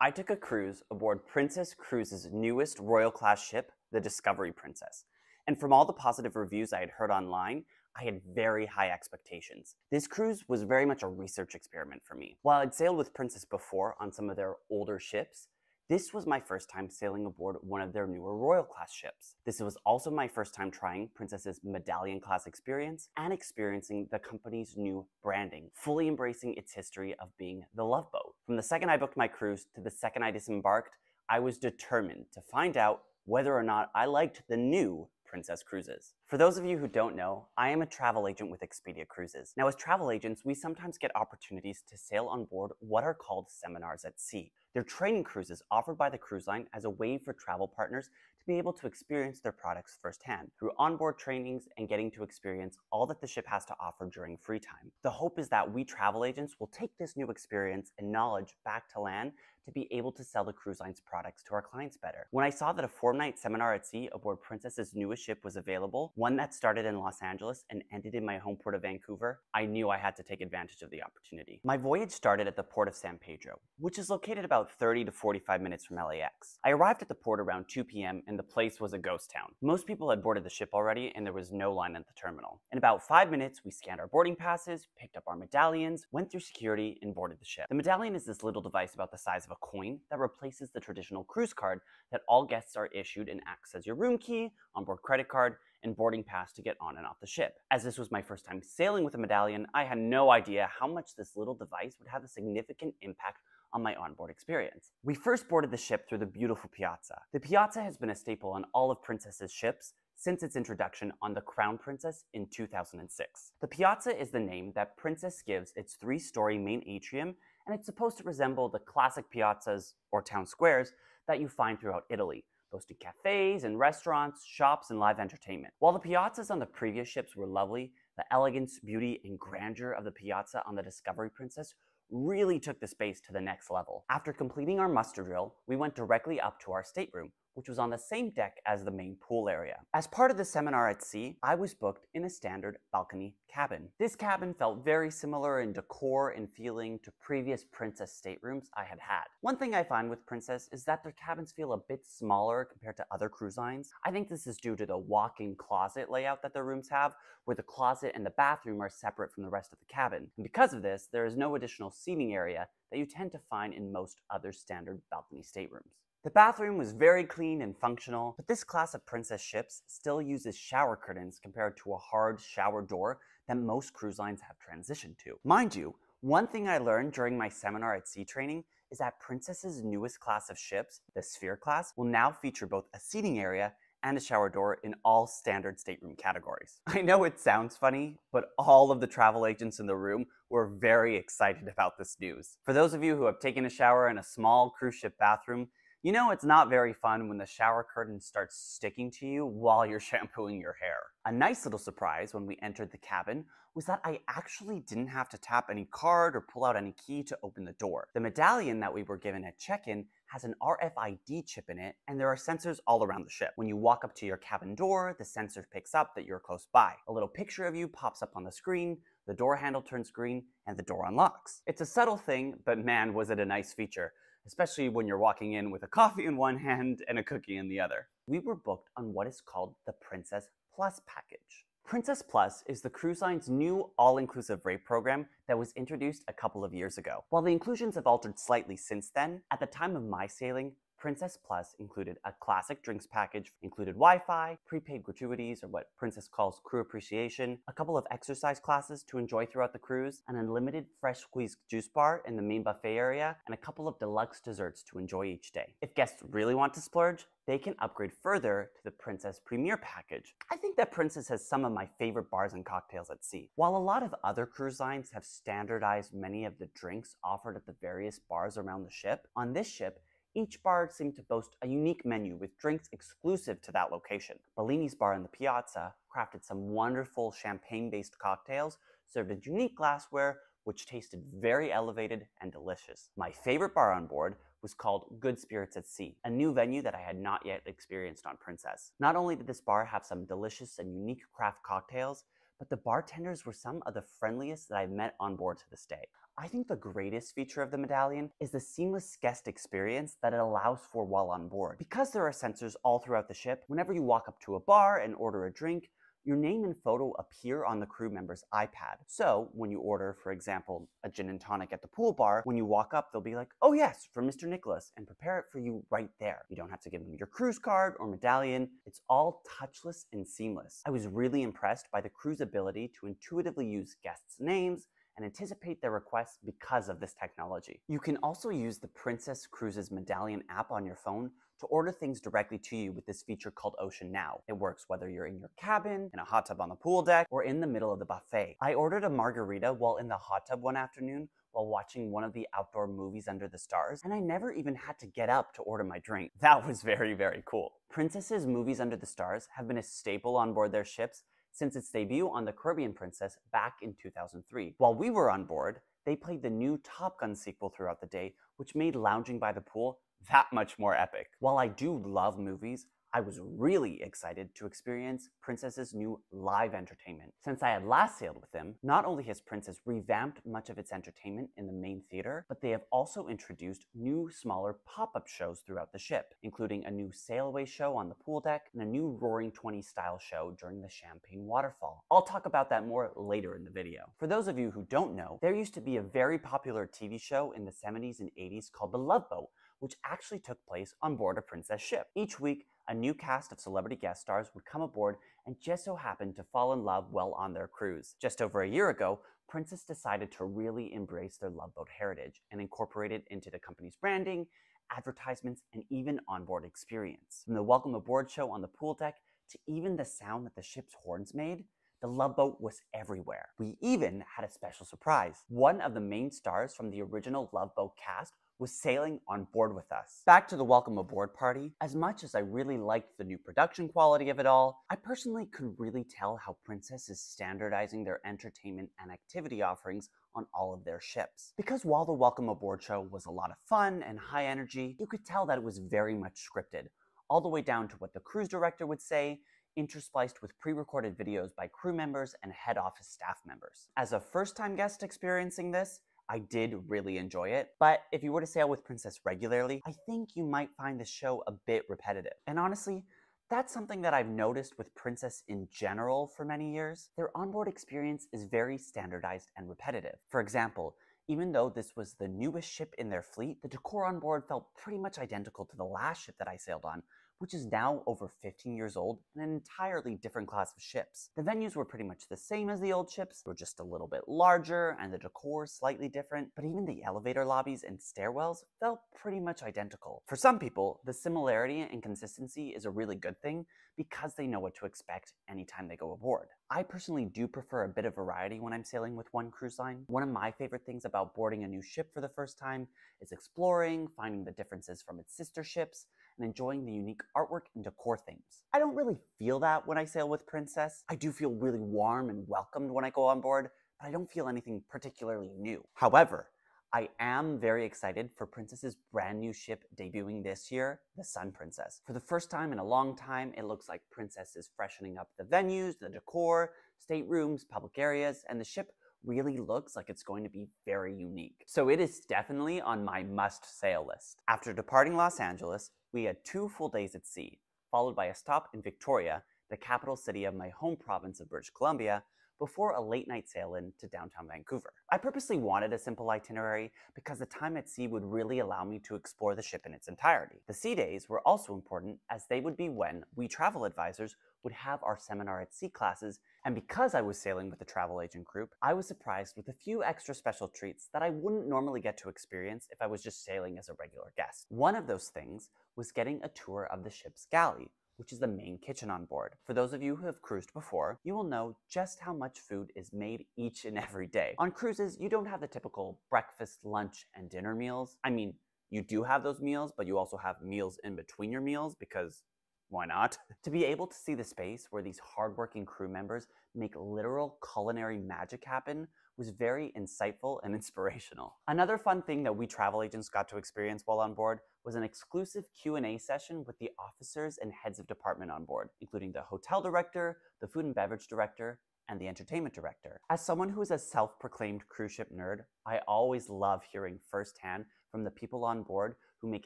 I took a cruise aboard Princess Cruises' newest Royal Class ship, the Discovery Princess. And from all the positive reviews I had heard online, I had very high expectations. This cruise was very much a research experiment for me. While I'd sailed with Princess before on some of their older ships, this was my first time sailing aboard one of their newer Royal Class ships. This was also my first time trying Princess's Medallion Class experience and experiencing the company's new branding, fully embracing its history of being the Love Boat. From the second I booked my cruise to the second I disembarked, I was determined to find out whether or not I liked the new Princess Cruises. For those of you who don't know, I am a travel agent with Expedia Cruises. Now, as travel agents, we sometimes get opportunities to sail on board what are called seminars at sea. They're training cruises offered by the cruise line as a way for travel partners to be able to experience their products firsthand through onboard trainings and getting to experience all that the ship has to offer during free time. The hope is that we travel agents will take this new experience and knowledge back to land to be able to sell the cruise line's products to our clients better. When I saw that a 4-night seminar at sea aboard Princess's newest ship was available, one that started in Los Angeles and ended in my home port of Vancouver, I knew I had to take advantage of the opportunity. My voyage started at the port of San Pedro, which is located about 30 to 45 minutes from LAX. I arrived at the port around 2 p.m. and the place was a ghost town. Most people had boarded the ship already and there was no line at the terminal. In about 5 minutes, we scanned our boarding passes, picked up our medallions, went through security, and boarded the ship. The medallion is this little device about the size of a coin that replaces the traditional cruise card that all guests are issued and acts as your room key, onboard credit card, and boarding pass to get on and off the ship. As this was my first time sailing with a medallion, I had no idea how much this little device would have a significant impact on my onboard experience. We first boarded the ship through the beautiful piazza. The piazza has been a staple on all of Princess's ships since its introduction on the Crown Princess in 2006. The piazza is the name that Princess gives its 3-story main atrium, and it's supposed to resemble the classic piazzas, or town squares, that you find throughout Italy, boasting cafes and restaurants, shops, and live entertainment. While the piazzas on the previous ships were lovely, the elegance, beauty, and grandeur of the piazza on the Discovery Princess really took the space to the next level. After completing our muster drill, we went directly up to our stateroom, which was on the same deck as the main pool area. As part of the seminar at sea, I was booked in a standard balcony cabin. This cabin felt very similar in decor and feeling to previous Princess staterooms I had had. One thing I find with Princess is that their cabins feel a bit smaller compared to other cruise lines. I think this is due to the walk-in closet layout that their rooms have, where the closet and the bathroom are separate from the rest of the cabin. And because of this, there is no additional seating area that you tend to find in most other standard balcony staterooms. The bathroom was very clean and functional, but this class of Princess ships still uses shower curtains compared to a hard shower door that most cruise lines have transitioned to. Mind you, one thing I learned during my seminar at sea training is that Princess's newest class of ships, the Sphere class, will now feature both a seating area and a shower door in all standard stateroom categories. I know it sounds funny, but all of the travel agents in the room were very excited about this news. For those of you who have taken a shower in a small cruise ship bathroom, you know it's not very fun when the shower curtain starts sticking to you while you're shampooing your hair. A nice little surprise when we entered the cabin was that I actually didn't have to tap any card or pull out any key to open the door. The medallion that we were given at check-in has an RFID chip in it, and there are sensors all around the ship. When you walk up to your cabin door, the sensor picks up that you're close by. A little picture of you pops up on the screen, the door handle turns green, and the door unlocks. It's a subtle thing, but man, was it a nice feature, especially when you're walking in with a coffee in one hand and a cookie in the other. We were booked on what is called the Princess Plus package. Princess Plus is the cruise line's new all-inclusive rate program that was introduced a couple of years ago. While the inclusions have altered slightly since then, at the time of my sailing, Princess Plus included a classic drinks package, included Wi-Fi, prepaid gratuities, or what Princess calls crew appreciation, a couple of exercise classes to enjoy throughout the cruise, an unlimited fresh squeezed juice bar in the main buffet area, and a couple of deluxe desserts to enjoy each day. If guests really want to splurge, they can upgrade further to the Princess Premier package. I think that Princess has some of my favorite bars and cocktails at sea. While a lot of other cruise lines have standardized many of the drinks offered at the various bars around the ship, on this ship, each bar seemed to boast a unique menu with drinks exclusive to that location. Bellini's bar in the Piazza crafted some wonderful champagne-based cocktails served in unique glassware, which tasted very elevated and delicious. My favorite bar on board was called Good Spirits at Sea, a new venue that I had not yet experienced on Princess. Not only did this bar have some delicious and unique craft cocktails, but the bartenders were some of the friendliest that I've met on board to this day. I think the greatest feature of the Medallion is the seamless guest experience that it allows for while on board. Because there are sensors all throughout the ship, whenever you walk up to a bar and order a drink, your name and photo appear on the crew member's iPad. So when you order, for example, a gin and tonic at the pool bar, when you walk up, they'll be like, "Oh yes, from Mr. Nicholas," and prepare it for you right there. You don't have to give them your cruise card or medallion. It's all touchless and seamless. I was really impressed by the crew's ability to intuitively use guests' names and anticipate their requests because of this technology. You can also use the Princess Cruises Medallion app on your phone to order things directly to you with this feature called Ocean Now. It works whether you're in your cabin, in a hot tub on the pool deck, or in the middle of the buffet. I ordered a margarita while in the hot tub one afternoon while watching one of the outdoor movies under the stars, and I never even had to get up to order my drink. That was very, very cool. Princess's movies under the stars have been a staple on board their ships since its debut on the Caribbean Princess back in 2003. While we were on board, they played the new Top Gun sequel throughout the day, which made lounging by the pool that much more epic. While I do love movies, I was really excited to experience Princess's new live entertainment. Since I had last sailed with them, not only has Princess revamped much of its entertainment in the main theater, but they have also introduced new, smaller pop-up shows throughout the ship, including a new sailaway show on the pool deck and a new Roaring 20s style show during the Champagne Waterfall. I'll talk about that more later in the video. For those of you who don't know, there used to be a very popular TV show in the 70s and 80s called The Love Boat, which actually took place on board a Princess ship. Each week, a new cast of celebrity guest stars would come aboard and just so happened to fall in love while on their cruise. Just over a year ago, Princess decided to really embrace their Love Boat heritage and incorporate it into the company's branding, advertisements, and even onboard experience. From the welcome aboard show on the pool deck to even the sound that the ship's horns made, the Love Boat was everywhere. We even had a special surprise. One of the main stars from the original Love Boat cast was sailing on board with us. Back to the welcome aboard party, as much as I really liked the new production quality of it all, I personally could really tell how Princess is standardizing their entertainment and activity offerings on all of their ships. Because while the welcome aboard show was a lot of fun and high energy, you could tell that it was very much scripted, all the way down to what the cruise director would say, interspliced with pre-recorded videos by crew members and head office staff members. As a first-time guest experiencing this, I did really enjoy it, but if you were to sail with Princess regularly, I think you might find the show a bit repetitive. And honestly, that's something that I've noticed with Princess in general for many years. Their onboard experience is very standardized and repetitive. For example, even though this was the newest ship in their fleet, the decor on board felt pretty much identical to the last ship that I sailed on, which is now over 15 years old and an entirely different class of ships. The venues were pretty much the same as the old ships, they were just a little bit larger and the decor slightly different, but even the elevator lobbies and stairwells felt pretty much identical. For some people, the similarity and consistency is a really good thing because they know what to expect anytime they go aboard. I personally do prefer a bit of variety when I'm sailing with one cruise line. One of my favorite things about boarding a new ship for the first time is exploring, finding the differences from its sister ships, and enjoying the unique artwork and decor themes. I don't really feel that when I sail with Princess. I do feel really warm and welcomed when I go on board, but I don't feel anything particularly new. However, I am very excited for Princess's brand new ship debuting this year, the Sun Princess. For the first time in a long time, it looks like Princess is freshening up the venues, the decor, staterooms, public areas, and the ship really looks like it's going to be very unique. So it is definitely on my must-sail list. After departing Los Angeles, we had 2 full days at sea, followed by a stop in Victoria, the capital city of my home province of British Columbia, before a late-night sail-in to downtown Vancouver. I purposely wanted a simple itinerary because the time at sea would really allow me to explore the ship in its entirety. The sea days were also important as they would be when we travel advisors would have our seminar at sea classes, and because I was sailing with the travel agent group, I was surprised with a few extra special treats that I wouldn't normally get to experience if I was just sailing as a regular guest. One of those things was getting a tour of the ship's galley, which is the main kitchen on board. For those of you who have cruised before, you will know just how much food is made each and every day. On cruises, you don't have the typical breakfast, lunch, and dinner meals. I mean, you do have those meals, but you also have meals in between your meals because why not? To be able to see the space where these hardworking crew members make literal culinary magic happen was very insightful and inspirational. Another fun thing that we travel agents got to experience while on board was an exclusive Q&A session with the officers and heads of department on board, including the hotel director, the food and beverage director, and the entertainment director. As someone who is a self-proclaimed cruise ship nerd, I always love hearing firsthand from the people on board who make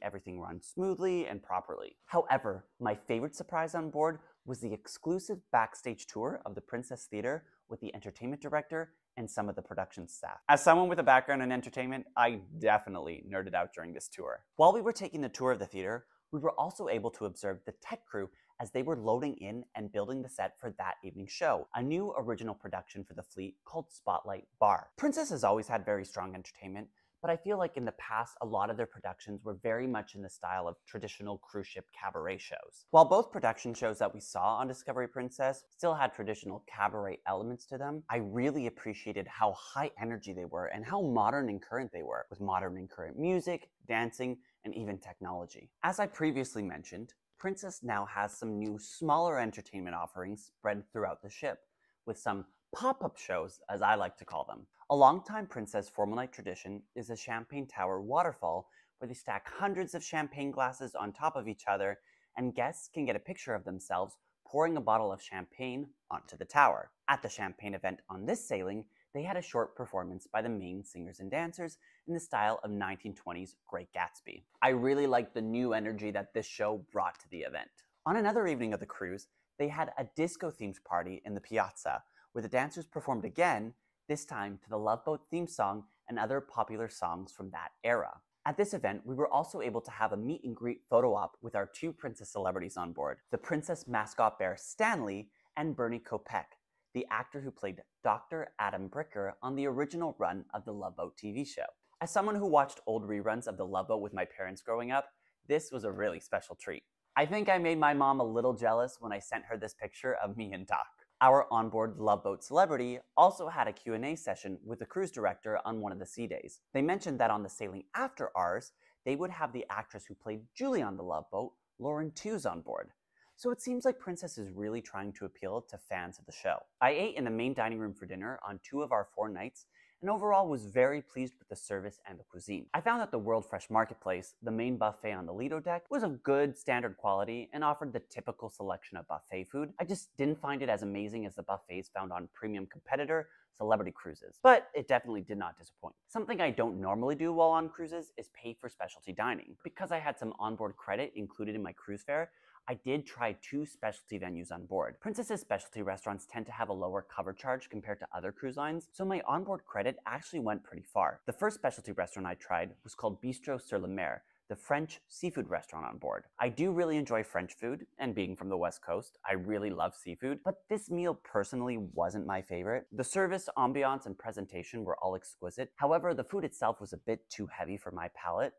everything run smoothly and properly. However, my favorite surprise on board was the exclusive backstage tour of the Princess Theater with the entertainment director and some of the production staff. As someone with a background in entertainment, I definitely nerded out during this tour. While we were taking the tour of the theater, we were also able to observe the tech crew as they were loading in and building the set for that evening's show, a new original production for the fleet called Spotlight Bar. Princess has always had very strong entertainment, but I feel like in the past, a lot of their productions were very much in the style of traditional cruise ship cabaret shows. While both production shows that we saw on Discovery Princess still had traditional cabaret elements to them, I really appreciated how high energy they were and how modern and current they were, with modern and current music, dancing, and even technology. As I previously mentioned, Princess now has some new, smaller entertainment offerings spread throughout the ship, with some pop-up shows, as I like to call them. A longtime Princess formal night tradition is a Champagne Tower waterfall where they stack hundreds of champagne glasses on top of each other, and guests can get a picture of themselves pouring a bottle of champagne onto the tower. At the champagne event on this sailing, they had a short performance by the main singers and dancers in the style of 1920s Great Gatsby. I really liked the new energy that this show brought to the event. On another evening of the cruise, they had a disco-themed party in the piazza, where the dancers performed again, this time to the Love Boat theme song and other popular songs from that era. At this event, we were also able to have a meet and greet photo op with our two Princess celebrities on board, the Princess mascot bear Stanley and Bernie Kopech, the actor who played Dr. Adam Bricker on the original run of the Love Boat TV show. As someone who watched old reruns of the Love Boat with my parents growing up, this was a really special treat. I think I made my mom a little jealous when I sent her this picture of me and Doc. Our onboard Love Boat celebrity also had a Q&A session with the cruise director on one of the sea days. They mentioned that on the sailing after ours, they would have the actress who played Julie on the Love Boat, Lauren Tews, on board. So it seems like Princess is really trying to appeal to fans of the show. I ate in the main dining room for dinner on 2 of our 4 nights, and overall was very pleased with the service and the cuisine. I found that the World Fresh Marketplace, the main buffet on the Lido deck, was of good standard quality and offered the typical selection of buffet food. I just didn't find it as amazing as the buffets found on premium competitor Celebrity Cruises, but it definitely did not disappoint. Something I don't normally do while on cruises is pay for specialty dining. Because I had some onboard credit included in my cruise fare, I did try 2 specialty venues on board. Princess's specialty restaurants tend to have a lower cover charge compared to other cruise lines, so my onboard credit actually went pretty far. The first specialty restaurant I tried was called Bistro sur la Mer, the French seafood restaurant on board. I do really enjoy French food, and being from the West Coast, I really love seafood, but this meal personally wasn't my favorite. The service, ambiance, and presentation were all exquisite. However, the food itself was a bit too heavy for my palate.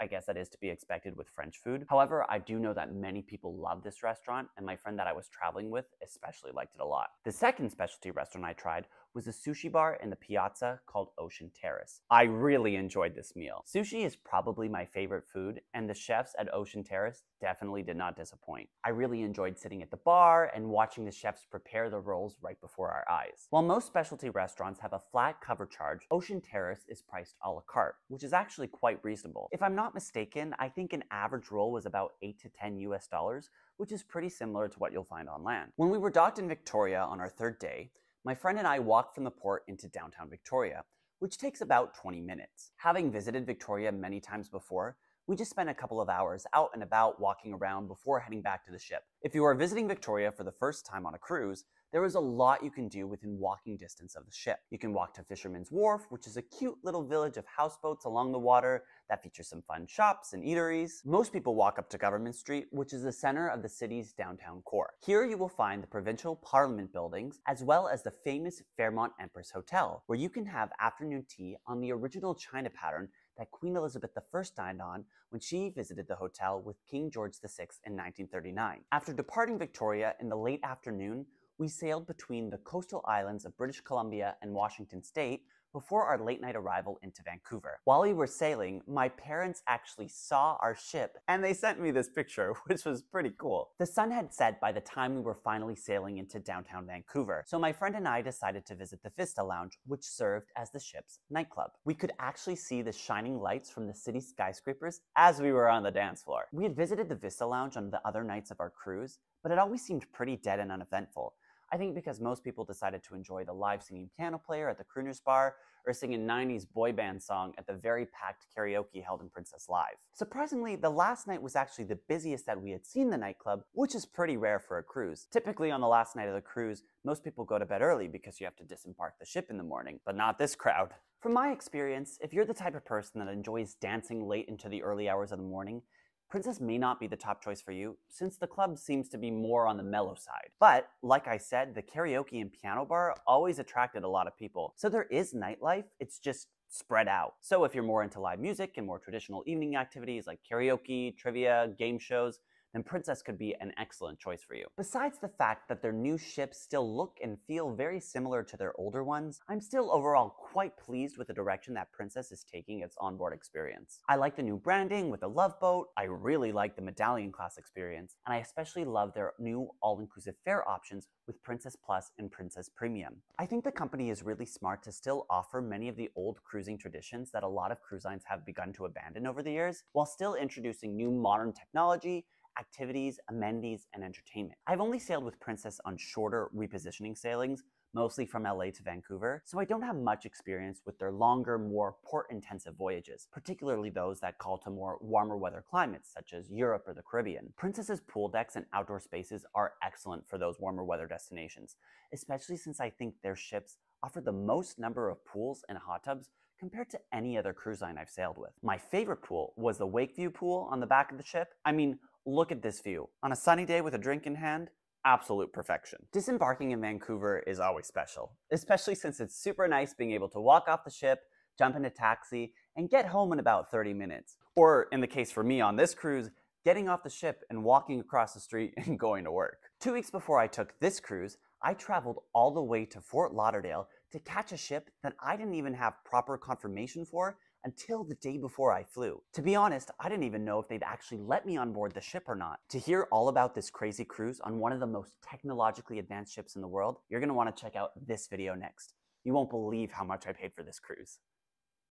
I guess that is to be expected with French food. However, I do know that many people love this restaurant, and my friend that I was traveling with especially liked it a lot. The second specialty restaurant I tried was a sushi bar in the piazza called Ocean Terrace. I really enjoyed this meal. Sushi is probably my favorite food, and the chefs at Ocean Terrace definitely did not disappoint. I really enjoyed sitting at the bar and watching the chefs prepare the rolls right before our eyes. While most specialty restaurants have a flat cover charge, Ocean Terrace is priced a la carte, which is actually quite reasonable. If I'm not mistaken, I think an average roll was about $8 to $10, which is pretty similar to what you'll find on land. When we were docked in Victoria on our 3rd day, my friend and I walked from the port into downtown Victoria, which takes about 20 minutes. Having visited Victoria many times before, we just spent a couple of hours out and about walking around before heading back to the ship. If you are visiting Victoria for the first time on a cruise, there is a lot you can do within walking distance of the ship. You can walk to Fisherman's Wharf, which is a cute little village of houseboats along the water that features some fun shops and eateries. Most people walk up to Government Street, which is the center of the city's downtown core. Here you will find the provincial parliament buildings, as well as the famous Fairmont Empress Hotel, where you can have afternoon tea on the original China pattern that Queen Elizabeth I dined on when she visited the hotel with King George VI in 1939. After departing Victoria in the late afternoon, we sailed between the coastal islands of British Columbia and Washington State before our late-night arrival into Vancouver. While we were sailing, my parents actually saw our ship, and they sent me this picture, which was pretty cool. The sun had set by the time we were finally sailing into downtown Vancouver, so my friend and I decided to visit the Vista Lounge, which served as the ship's nightclub. We could actually see the shining lights from the city skyscrapers as we were on the dance floor. We had visited the Vista Lounge on the other nights of our cruise, but it always seemed pretty dead and uneventful. I think because most people decided to enjoy the live singing piano player at the crooner's bar or sing a 90s boy band song at the very packed karaoke held in Princess Live. Surprisingly, the last night was actually the busiest that we had seen the nightclub, which is pretty rare for a cruise. Typically on the last night of the cruise, most people go to bed early because you have to disembark the ship in the morning, but not this crowd. From my experience, if you're the type of person that enjoys dancing late into the early hours of the morning, Princess may not be the top choice for you, since the club seems to be more on the mellow side. But, like I said, the karaoke and piano bar always attracted a lot of people, so there is nightlife, it's just spread out. So if you're more into live music and more traditional evening activities like karaoke, trivia, game shows, then Princess could be an excellent choice for you. Besides the fact that their new ships still look and feel very similar to their older ones, I'm still overall quite pleased with the direction that Princess is taking its onboard experience. I like the new branding with the Love Boat, I really like the Medallion Class experience, and I especially love their new all-inclusive fare options with Princess Plus and Princess Premium. I think the company is really smart to still offer many of the old cruising traditions that a lot of cruise lines have begun to abandon over the years, while still introducing new modern technology, activities, amenities, and entertainment. I've only sailed with Princess on shorter repositioning sailings, mostly from LA to Vancouver, so I don't have much experience with their longer, more port-intensive voyages, particularly those that call to more warmer weather climates, such as Europe or the Caribbean. Princess's pool decks and outdoor spaces are excellent for those warmer weather destinations, especially since I think their ships offer the most number of pools and hot tubs compared to any other cruise line I've sailed with. My favorite pool was the Wakeview pool on the back of the ship. I mean, look at this view. On a sunny day with a drink in hand, absolute perfection. Disembarking in Vancouver is always special, especially since it's super nice being able to walk off the ship, jump in a taxi, and get home in about 30 minutes. Or, in the case for me on this cruise, getting off the ship and walking across the street and going to work. 2 weeks before I took this cruise, I traveled all the way to Fort Lauderdale to catch a ship that I didn't even have proper confirmation for until the day before I flew. To be honest, I didn't even know if they'd actually let me on board the ship or not. To hear all about this crazy cruise on one of the most technologically advanced ships in the world, you're gonna wanna check out this video next. You won't believe how much I paid for this cruise.